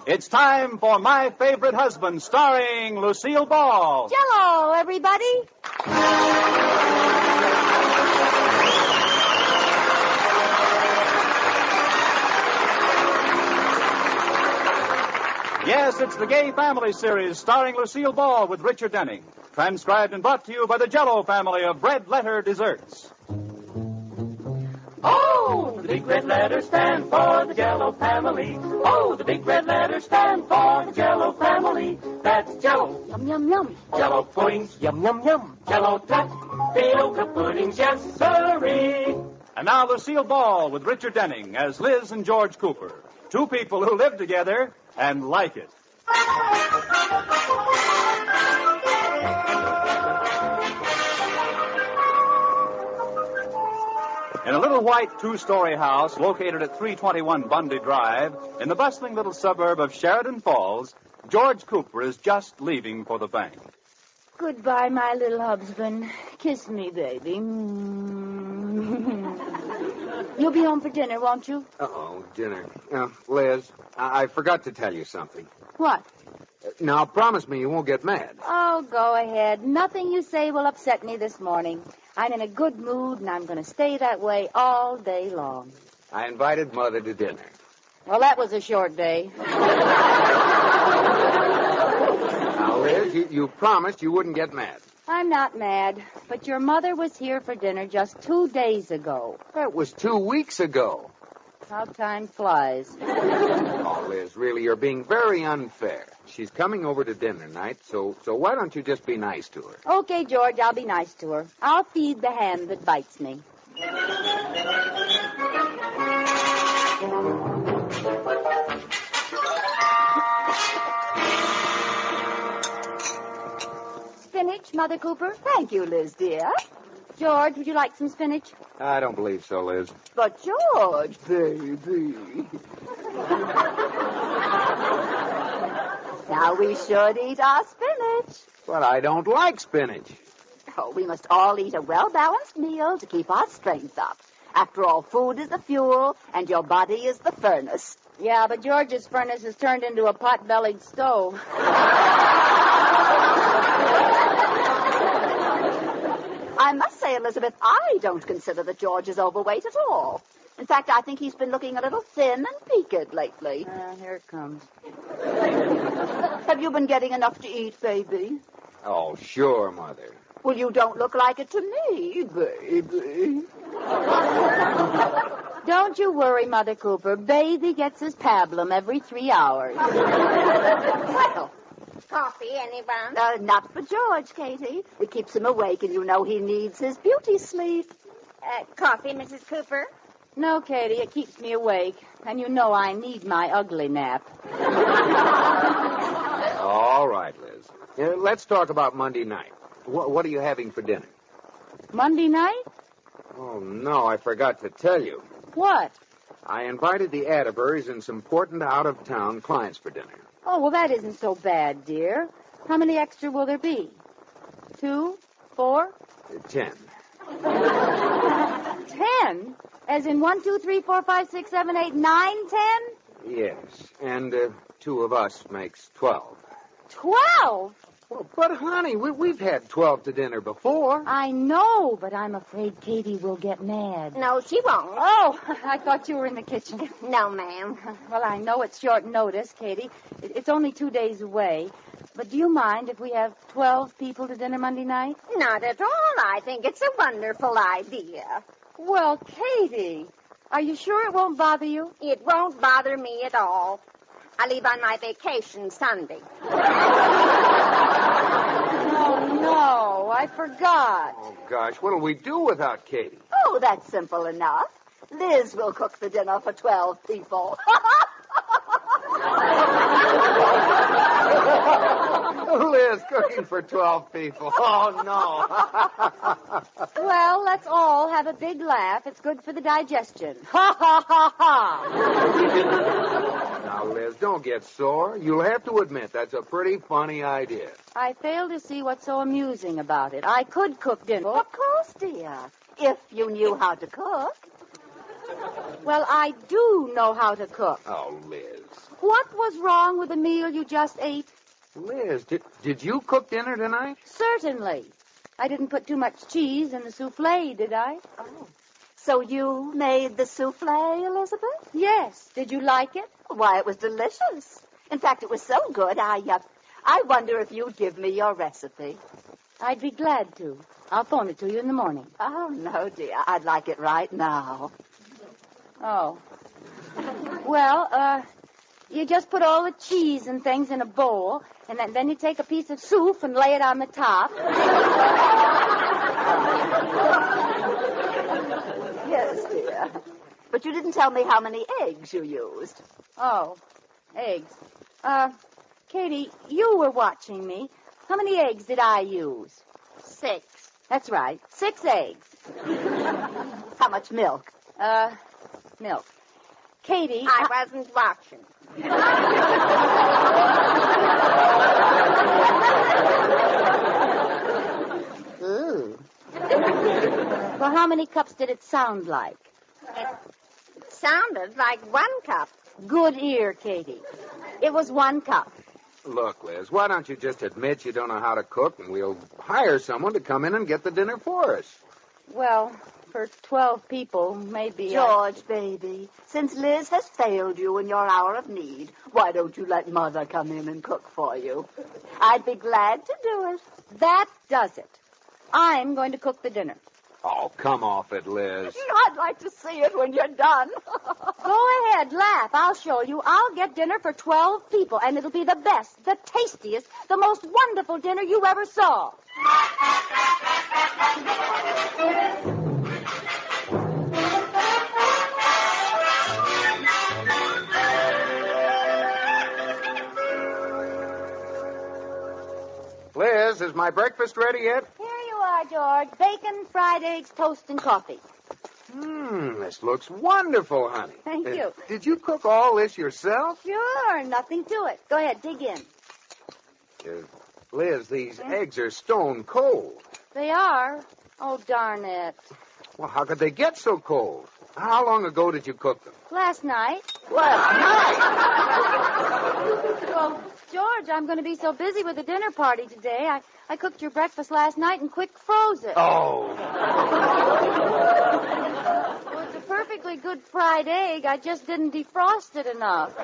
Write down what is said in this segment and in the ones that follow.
It's time for My Favorite Husband, starring Lucille Ball. Jell-O, everybody. Yes, it's the Gay Family series starring Lucille Ball with Richard Denning. Transcribed and brought to you by the Jell-O family of bread letter desserts. Oh, the big red letters stand for the Jell-O family. Oh, the big red letters stand for the Jell-O family. That's Jell-O. Yum, yum, yum. Jell-O puddings. Yum, yum, yum. Jell-O tapioca puddings. Yes, sirree. And now Lucille Ball with Richard Denning as Liz and George Cooper. Two people who live together and like it. In a little white two-story house located at 321 Bundy Drive, in the bustling little suburb of Sheridan Falls, George Cooper is just leaving for the bank. Goodbye, my little husband. Kiss me, baby. You'll be home for dinner, won't you? Uh-oh, dinner. Liz, I forgot to tell you something. What? Now, promise me you won't get mad. Oh, go ahead. Nothing you say will upset me this morning. I'm in a good mood, and I'm going to stay that way all day long. I invited Mother to dinner. Well, that was a short day. Now, Liz, you promised you wouldn't get mad. I'm not mad, but your mother was here for dinner just 2 days ago. That was 2 weeks ago. How time flies. Oh, Liz, really, you're being very unfair. She's coming over to dinner tonight, so why don't you just be nice to her? Okay, George, I'll be nice to her. I'll feed the hand that bites me. Spinach, Mother Cooper? Thank you, Liz, dear. George, would you like some spinach? I don't believe so, Liz. But, George, baby. Now, we should eat our spinach. But I don't like spinach. Oh, we must all eat a well-balanced meal to keep our strength up. After all, food is the fuel, and your body is the furnace. Yeah, but George's furnace has turned into a pot-bellied stove. I must say, Elizabeth, I don't consider that George is overweight at all. In fact, I think he's been looking a little thin and peaked lately. Here it comes. Have you been getting enough to eat, baby? Oh, sure, Mother. Well, you don't look like it to me, baby. Don't you worry, Mother Cooper. Baby gets his pablum every 3 hours. Well, Coffee, anyone? not for George, Katie. It keeps him awake, and you know he needs his beauty sleep. Coffee, Mrs. Cooper? No, Katie, it keeps me awake. And you know I need my ugly nap. All right, Liz. Let's talk about Monday night. What are you having for dinner? Monday night? Oh, no, I forgot to tell you. What? I invited the Atterburys and some important out-of-town clients for dinner. Oh, well, that isn't so bad, dear. How many extra will there be? 2? 4? 10. 10? As in 1, 2, 3, 4, 5, 6, 7, 8, 9, 10? Yes, and 2 of us makes 12. 12? Well, but, honey, we've had 12 to dinner before. I know, but I'm afraid Katie will get mad. No, she won't. Oh, I thought you were in the kitchen. No, ma'am. Well, I know it's short notice, Katie. It's only 2 days away. But do you mind if we have 12 people to dinner Monday night? Not at all. I think it's a wonderful idea. Well, Katie, are you sure it won't bother you? It won't bother me at all. I leave on my vacation Sunday. Oh, no, I forgot. Oh, gosh, what'll we do without Katie? Oh, that's simple enough. Liz will cook the dinner for 12 people. Liz cooking for 12 people. Oh, no. Well, let's all have a big laugh. It's good for the digestion. Ha, ha, ha, ha. Now, Liz, don't get sore. You'll have to admit that's a pretty funny idea. I fail to see what's so amusing about it. I could cook dinner. Of course, dear. If you knew how to cook. Well, I do know how to cook. Oh, Liz. What was wrong with the meal you just ate? Liz, did you cook dinner tonight? Certainly. I didn't put too much cheese in the souffle, did I? Oh. So you made the souffle, Elizabeth? Yes. Did you like it? Why, it was delicious. In fact, it was so good, I wonder if you'd give me your recipe. I'd be glad to. I'll phone it to you in the morning. Oh, no, dear. I'd like it right now. Oh. Well, you just put all the cheese and things in a bowl, and then you take a piece of soup and lay it on the top. Yes, dear. But you didn't tell me how many eggs you used. Oh, eggs. Katie, you were watching me. How many eggs did I use? 6. That's right. 6 eggs. How much milk? Milk. Katie. I wasn't watching. Ooh. Well, how many cups did it sound like? It sounded like 1 cup. Good ear, Katie. It was 1 cup. Look, Liz, why don't you just admit you don't know how to cook, and we'll hire someone to come in and get the dinner for us? Well, for 12 people, maybe. George, baby, since Liz has failed you in your hour of need, why don't you let Mother come in and cook for you? I'd be glad to do it. That does it. I'm going to cook the dinner. Oh, come off it, Liz. I'd like to see it when you're done. Go ahead, laugh. I'll show you. I'll get dinner for 12 people, and it'll be the best, the tastiest, the most wonderful dinner you ever saw. Liz, is my breakfast ready yet? Here you are, George. Bacon, fried eggs, toast, and coffee. This looks wonderful, honey. Thank you. Did you cook all this yourself? Sure, nothing to it. Go ahead, dig in. Liz, these eggs are stone cold. They are? Oh, darn it. Well, how could they get so cold? How long ago did you cook them? Last night. Last night? Well, George, I'm going to be so busy with the dinner party today. I cooked your breakfast last night and quick froze it. Oh. Well, it's a perfectly good fried egg. I just didn't defrost it enough.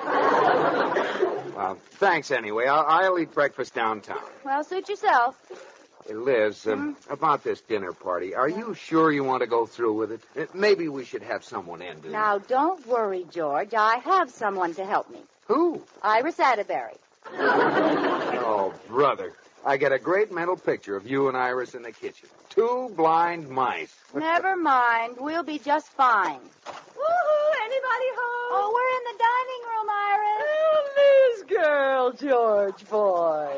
Well, thanks anyway. I'll eat breakfast downtown. Well, suit yourself. Hey, Liz, about this dinner party, are you sure you want to go through with it? Maybe we should have someone in. Now, don't worry, George. I have someone to help me. Who? Iris Atterbury. Oh, brother. I get a great mental picture of you and Iris in the kitchen. 2 blind mice. Never mind. We'll be just fine. Woo-hoo, anybody home? Oh, we're in the dining room, Iris. Oh, Liz girl, George boy.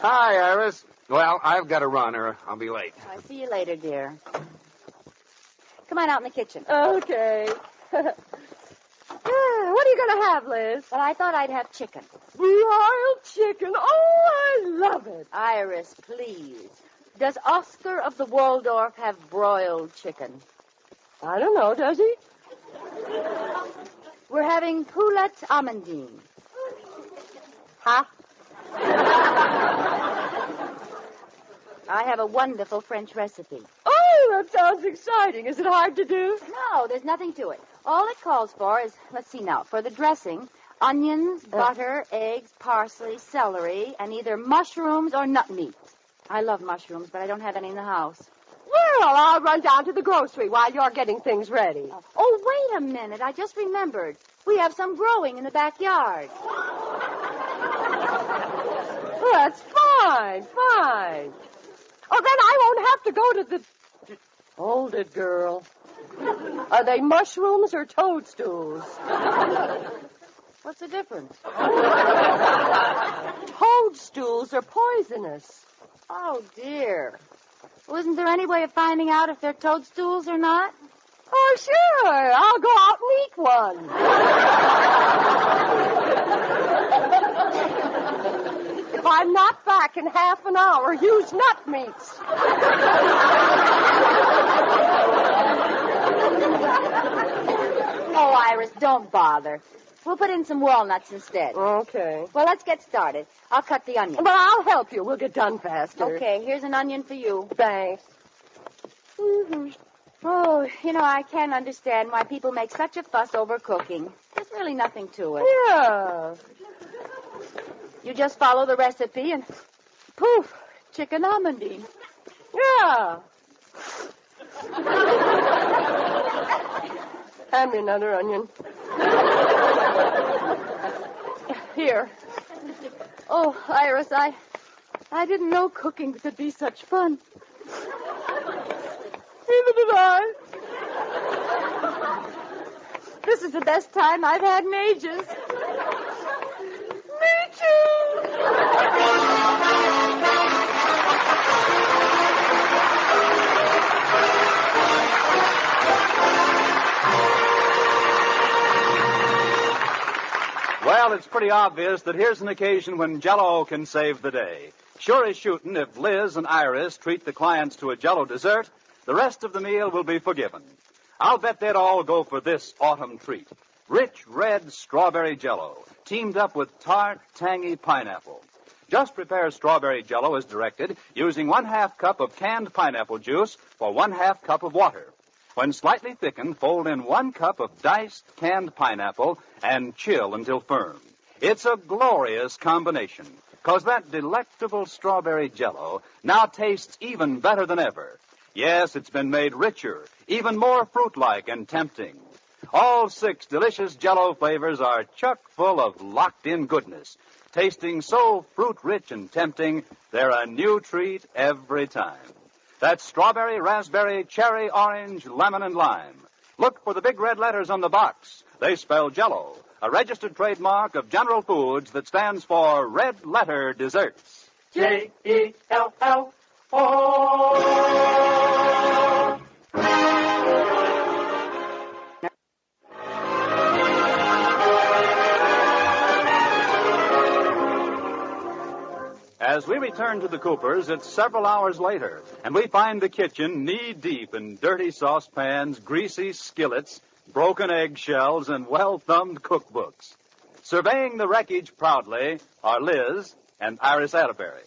Hi, Iris. Well, I've got to run or I'll be late. I'll see you later, dear. Come on out in the kitchen. Okay. What are you going to have, Liz? Well, I thought I'd have chicken. Broiled chicken. Oh, I love it. Iris, please. Does Oscar of the Waldorf have broiled chicken? I don't know, does he? We're having poulet amandine. Huh? I have a wonderful French recipe. Oh, that sounds exciting. Is it hard to do? No, there's nothing to it. All it calls for is, let's see now, for the dressing, onions, butter, eggs, parsley, celery, and either mushrooms or nut meat. I love mushrooms, but I don't have any in the house. Well, I'll run down to the grocery while you're getting things ready. Oh, wait a minute. I just remembered. We have some growing in the backyard. Well, that's fine. Oh, then I won't have to go to the... Hold it, girl. Are they mushrooms or toadstools? What's the difference? Toadstools are poisonous. Oh, dear. Well, isn't there any way of finding out if they're toadstools or not? Oh, sure. I'll go out and eat one. If I'm not back in half an hour, use nut meats. Iris, don't bother. We'll put in some walnuts instead. Okay. Well, let's get started. I'll cut the onion. Well, I'll help you. We'll get done faster. Okay, here's an onion for you. Thanks. Oh, I can't understand why people make such a fuss over cooking. There's really nothing to it. Yeah. You just follow the recipe and poof, chicken almondine. Yeah. Hand me another onion. Here. Oh, Iris, I didn't know cooking could be such fun. Neither did I. This is the best time I've had in ages. Me too. Well, it's pretty obvious that here's an occasion when Jell-O can save the day. Sure as shooting, if Liz and Iris treat the clients to a Jell-O dessert, the rest of the meal will be forgiven. I'll bet they'd all go for this autumn treat. Rich red strawberry Jell-O, teamed up with tart, tangy pineapple. Just prepare strawberry Jell-O as directed, using 1/2 cup of canned pineapple juice for 1/2 cup of water. When slightly thickened, fold in 1 cup of diced canned pineapple and chill until firm. It's a glorious combination, 'cause that delectable strawberry Jell-O now tastes even better than ever. Yes, it's been made richer, even more fruit-like and tempting. All 6 delicious Jell-O flavors are chock full of locked-in goodness, tasting so fruit-rich and tempting, they're a new treat every time. That's strawberry, raspberry, cherry, orange, lemon, and lime. Look for the big red letters on the box. They spell Jell-O, a registered trademark of General Foods that stands for Red Letter Desserts. Jell-O. As we return to the Coopers, it's several hours later, and we find the kitchen knee-deep in dirty saucepans, greasy skillets, broken eggshells, and well-thumbed cookbooks. Surveying the wreckage proudly are Liz and Iris Atterbury.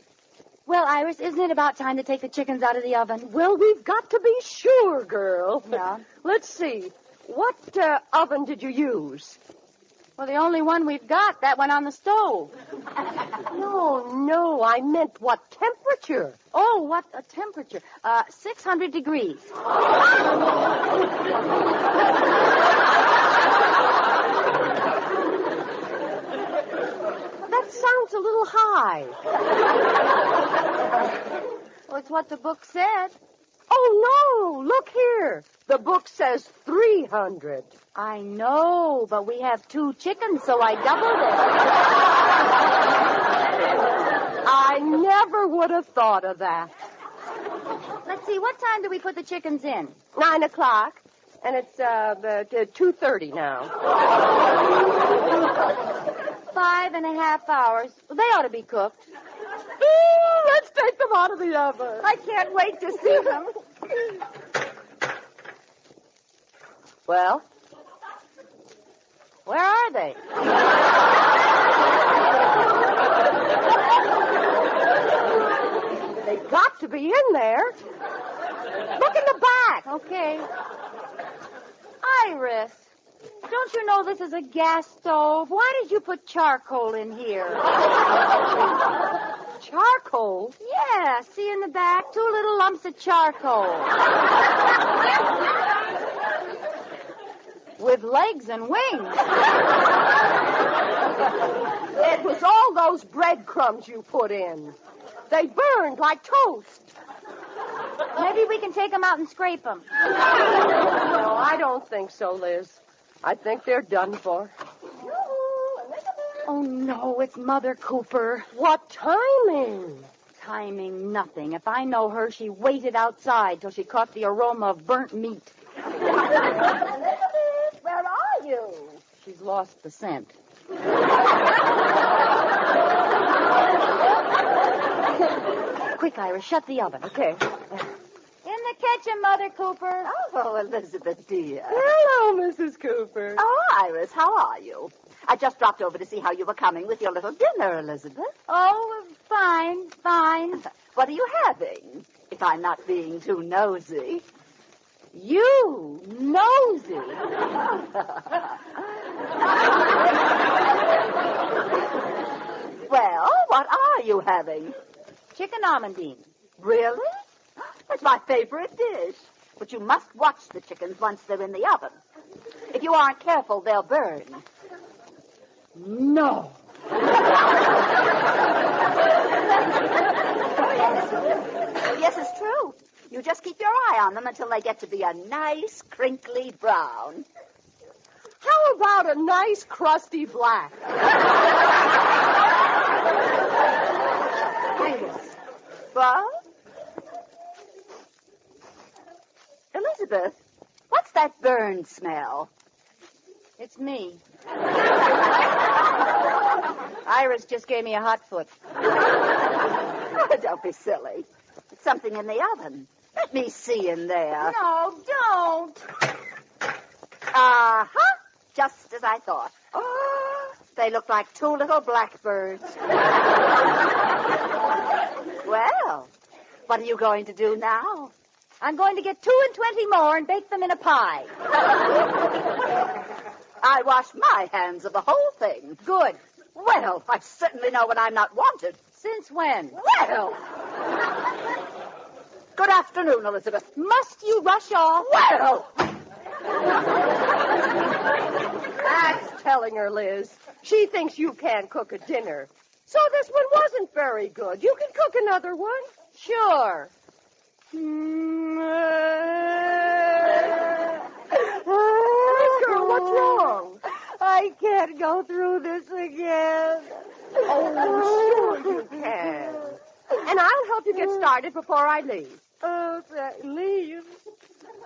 Well, Iris, isn't it about time to take the chickens out of the oven? Well, we've got to be sure, girl. Yeah. Let's see. What oven did you use? Well, the only one we've got, that one on the stove. No, I meant what temperature. Oh, what a temperature. 600 degrees. That sounds a little high. Well, it's what the book said. Oh, no, look here. The book says 300. I know, but we have 2 chickens, so I doubled it. I never would have thought of that. Let's see, what time do we put the chickens in? 9 o'clock, and it's 2:30 now. 5.5 hours. Well, they ought to be cooked. Ooh, let's take them out of the oven. I can't wait to see them. Well? Where are they? They've got to be in there. Look in the back. Okay. Iris, don't you know this is a gas stove? Why did you put charcoal in here? Charcoal? Yeah, see in the back? 2 little lumps of charcoal. With legs and wings. It was all those breadcrumbs you put in. They burned like toast. Maybe we can take them out and scrape them. No, I don't think so, Liz. I think they're done for. Oh, no, it's Mother Cooper. What timing? Timing nothing. If I know her, she waited outside till she caught the aroma of burnt meat. Elizabeth, where are you? She's lost the scent. Quick, Iris, shut the oven. Okay. In the catch him, Mother Cooper. Oh, Elizabeth, dear. Hello, Mrs. Cooper. Oh, Iris, how are you? I just dropped over to see how you were coming with your little dinner, Elizabeth. Oh, fine, fine. What are you having, if I'm not being too nosy? You nosy. Well, what are you having? Chicken almondine. Really? That's my favorite dish. But you must watch the chickens once they're in the oven. If you aren't careful, they'll burn. No. Yes, it's true. You just keep your eye on them until they get to be a nice, crinkly brown. How about a nice, crusty black? Iris. What? Elizabeth, what's that burn smell? It's me. Iris just gave me a hot foot. Don't be silly. It's something in the oven. Let me see in there. No, don't. Uh-huh. Just as I thought. They look like two little blackbirds. Well, what are you going to do now? I'm going to get 2 and 20 more and bake them in a pie. I wash my hands of the whole thing. Good. Well, I certainly know when I'm not wanted. Since when? Well. Good afternoon, Elizabeth. Must you rush off? Well. That's telling her, Liz. She thinks you can't cook a dinner. So this one wasn't very good. You can cook another one. Sure. Girl, what's wrong? I can't go through this again. Oh, sure you can. And I'll help you get started before I leave. Oh, leave?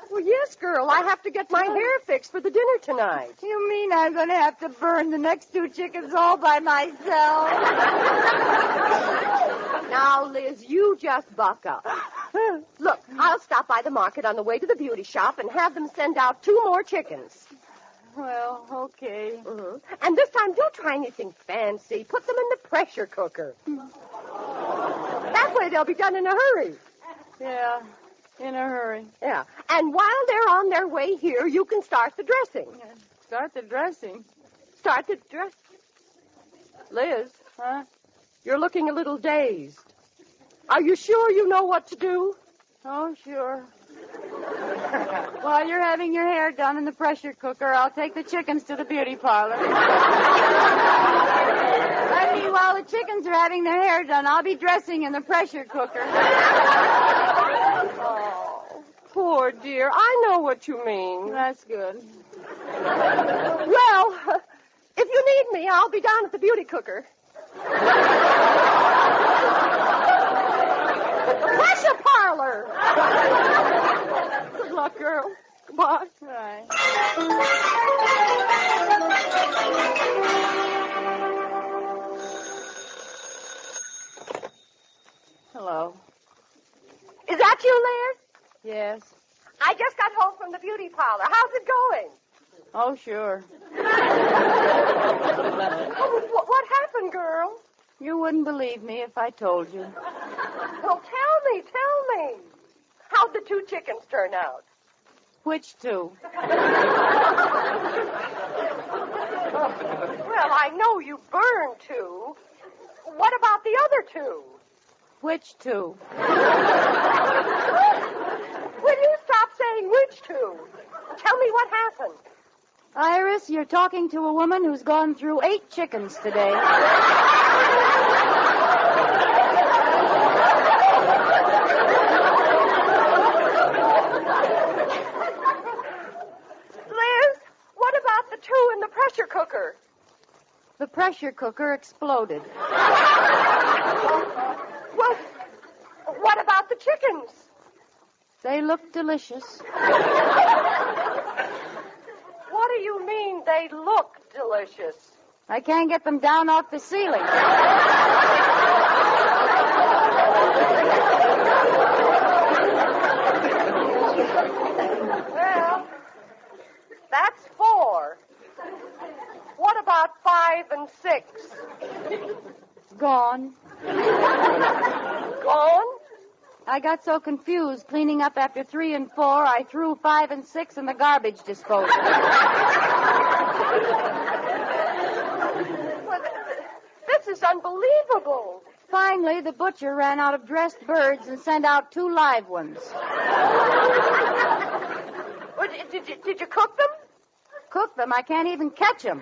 Well, yes, girl. I have to get my hair fixed for the dinner tonight. You mean I'm going to have to burn the next 2 chickens all by myself? Now, Liz, you just buck up. Look, I'll stop by the market on the way to the beauty shop and have them send out 2 more chickens. Well, okay. Mm-hmm. And this time, don't try anything fancy. Put them in the pressure cooker. That way they'll be done in a hurry. Yeah, in a hurry. Yeah. And while they're on their way here, you can start the dressing. Start the dressing. Start the dress. Liz, Huh? you're looking a little dazed. Are you sure you know what to do? Oh, sure. While you're having your hair done in the pressure cooker, I'll take the chickens to the beauty parlor. I mean, while the chickens are having their hair done, I'll be dressing in the pressure cooker. Oh, poor dear. I know what you mean. That's good. Well, if you need me, I'll be down at the beauty cooker. Pressure parlor. Good luck, girl. Goodbye. Right. Hello. Is that you, Liz? Yes. I just got home from the beauty parlor. How's it going? Oh, sure. Oh, what happened, girl? You wouldn't believe me if I told you. Well, tell me. How'd the 2 chickens turn out? Which 2? Well, I know you burned 2. What about the other 2? Which 2? Will you stop saying which 2? Tell me what happened. Iris, you're talking to a woman who's gone through 8 chickens today. Liz, what about the 2 in the pressure cooker? The pressure cooker exploded. Well, what about the chickens? They look delicious. What do you mean they look delicious? I can't get them down off the ceiling. That's 4. What about 5 and 6? Gone. Gone? I got so confused cleaning up after 3 and 4, I threw 5 and 6 in the garbage disposal. Well, this is unbelievable. Finally, the butcher ran out of dressed birds and sent out 2 live ones. Well, did you cook them? Cook them, I can't even catch them.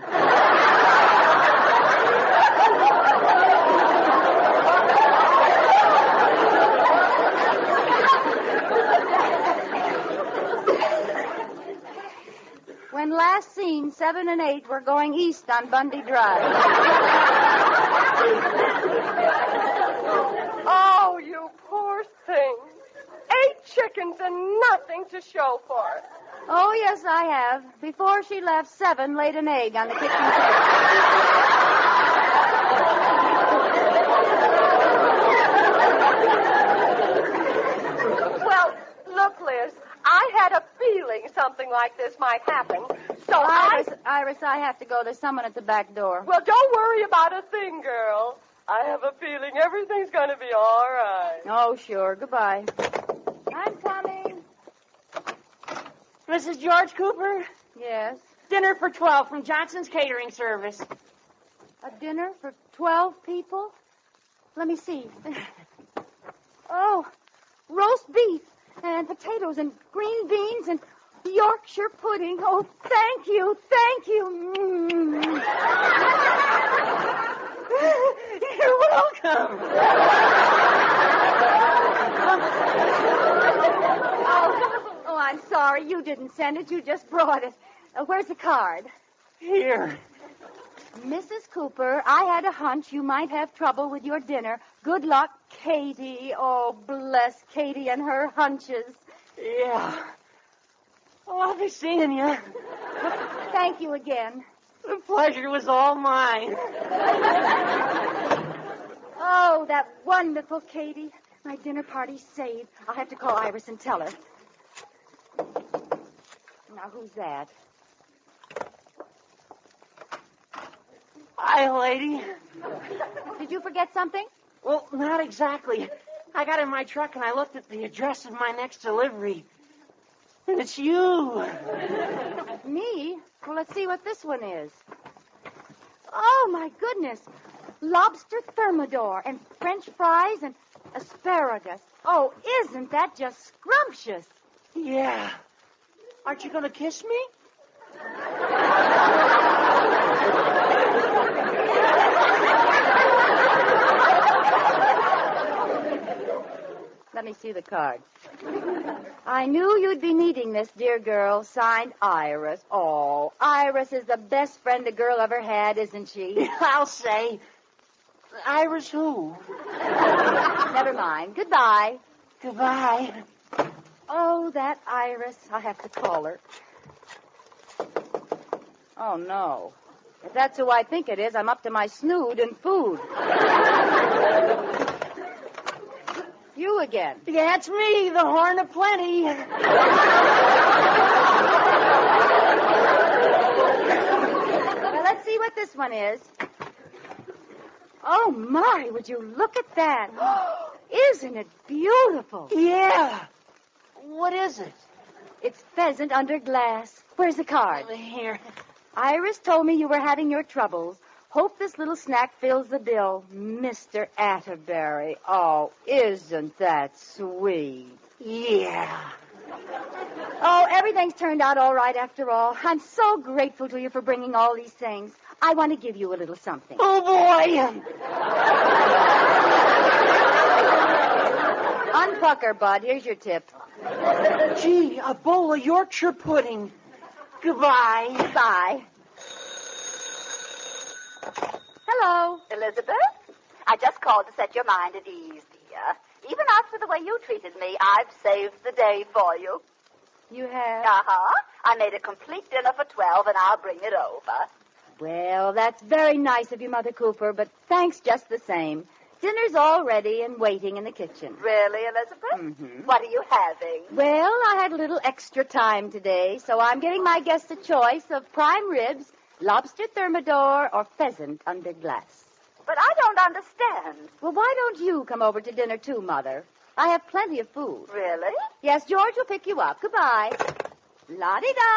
When last seen, 7 and 8 were going east on Bundy Drive. Oh, you poor thing. 8 chickens and nothing to show for it. Oh, yes, I have. Before she left, 7 laid an egg on the kitchen table. Well, look, Liz, I had a feeling something like this might happen. So Iris, I have to go. There's someone at the back door. Well, don't worry about a thing, girl. I have a feeling everything's going to be all right. Oh, sure. Goodbye. I'm coming. Mrs. George Cooper, Yes. dinner for 12 from Johnson's Catering Service. A dinner for 12 people? Let me see. Oh, roast beef and potatoes and green beans and Yorkshire pudding. Oh, thank you. Thank you. Mm. You're welcome. Oh, I'm sorry. You didn't send it. You just brought it. Where's the card? Here. Mrs. Cooper, I had a hunch you might have trouble with your dinner. Good luck, Katie. Oh, bless Katie and her hunches. Yeah. Oh, I'll be seeing you. Thank you again. The pleasure was all mine. Oh, that wonderful Katie. My dinner party's saved. I'll have to call Iris and tell her. Now, who's that? Hi, lady. Did you forget something? Well, not exactly. I got in my truck and I looked at the address of my next delivery. And it's you. Me? Well, let's see what this one is. Oh, my goodness. Lobster thermidor and French fries and asparagus. Oh, isn't that just scrumptious? Yeah. Aren't you going to kiss me? Let me see the card. I knew you'd be needing this, dear girl. Signed, Iris. Oh, Iris is the best friend a girl ever had, isn't she? I'll say. Iris who? Never mind. Goodbye. Goodbye. Oh, that Iris. I'll have to call her. Oh, no. If that's who I think it is, I'm up to my snood in food. You again. Yeah, it's me, the Horn of Plenty. Well, let's see what this one is. Oh, my, would you look at that? Isn't it beautiful? Yeah. What is it? It's pheasant under glass. Where's the card? Here. Iris told me you were having your troubles. Hope this little snack fills the bill. Mr. Atterbury. Oh, isn't that sweet? Yeah. Oh, everything's turned out all right after all. I'm so grateful to you for bringing all these things. I want to give you a little something. Oh, boy. Unpucker, Bud. Here's your tip. Gee, a bowl of Yorkshire pudding. Goodbye. Bye. Hello. Elizabeth, I just called to set your mind at ease, dear. Even after the way you treated me, I've saved the day for you. You have? Uh-huh. I made a complete dinner for 12, and I'll bring it over. Well, that's very nice of you, Mother Cooper, but thanks just the same. Dinner's all ready and waiting in the kitchen. Really, Elizabeth? Mm-hmm. What are you having? Well, I had a little extra time today, so I'm giving my guests a choice of prime ribs, lobster thermidor, or pheasant under glass. But I don't understand. Well, why don't you come over to dinner too, Mother? I have plenty of food. Really? Yes, George will pick you up. Goodbye. La-di-da!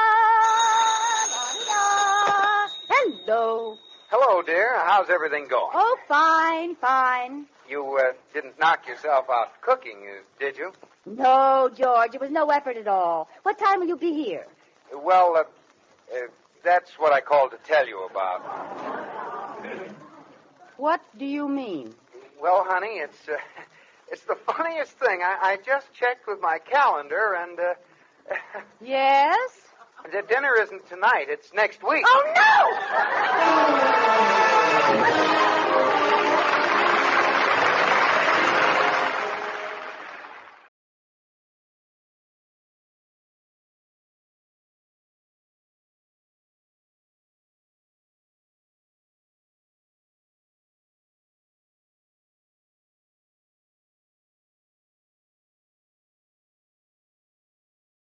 La-di-da! Hello. Hello, dear. How's everything going? Oh, fine, fine. You didn't knock yourself out cooking, did you? No, George, it was no effort at all. What time will you be here? Well, that's what I called to tell you about. What do you mean? Well, honey, it's the funniest thing. I just checked with my calendar, and Yes? the dinner isn't tonight. It's next week. Oh, no!